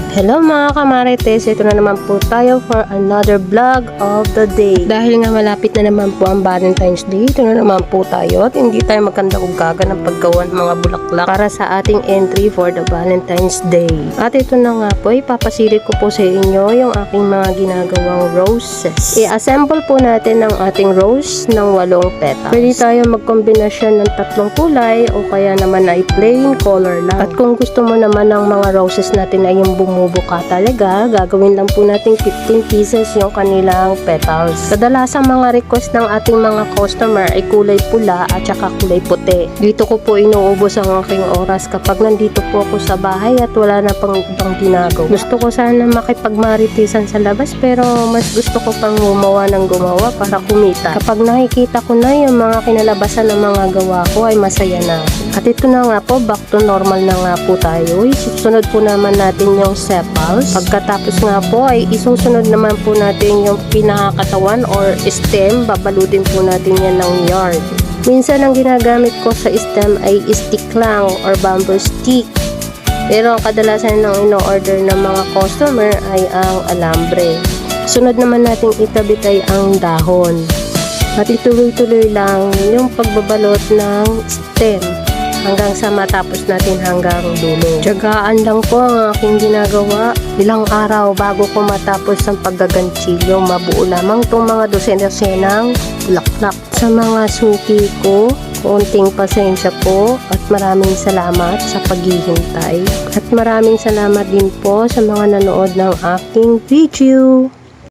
Hello mga kamarites, ito na naman po tayo for another vlog of the day. Dahil nga malapit na naman po ang Valentine's Day, ito na naman po tayo at hindi tayo magkanda-ugaga ng paggawa ng mga bulaklak para sa ating entry for the Valentine's Day. At ito na nga po, ipapasilip ko po sa inyo yung aking mga ginagawang roses. I-assemble po natin ang ating rose ng 8 petals. Pwede tayo magkombinasyon ng 3 kulay o kaya naman ay plain color lang. At kung gusto mo naman ng mga roses natin ay yung bumubuka talaga, gagawin lang po natin 15 pieces yung kanilang petals. Kadalasang mga request ng ating mga customer ay kulay pula at saka kulay puti. Dito ko po inuubos ang aking oras kapag nandito po ako sa bahay at wala na pang ibang ginagawa. Gusto ko sana makipagmaritisan sa labas pero mas gusto ko pang gumawa ng gumawa para kumita. Kapag nakikita ko na yung mga kinalabasan ng mga gawa ko ay masaya na. At ito na nga po, back to normal na nga po tayo. Susunod po naman natin yung sepals. Pagkatapos nga po ay isusunod naman po natin yung pinakakatawan or stem. Babaludin po natin yan ng yarn. Minsan ang ginagamit ko sa stem ay stick lang or bamboo stick. Pero ang kadalasan ng ino-order ng mga customer ay ang alambre. Sunod naman nating itabit ay ang dahon. At ituloy-tuloy lang yung pagbabalot ng stem hanggang sa matapos natin hanggang dulo. Tiyagaan lang po ang aking ginagawa. Ilang araw bago ko matapos ang paggaganchilyo, mabuo lamang itong mga dosen-dosenang bulaklak. Sa mga suki ko, konting pasensya po at maraming salamat sa paghihintay. At maraming salamat din po sa mga nanood ng aking video.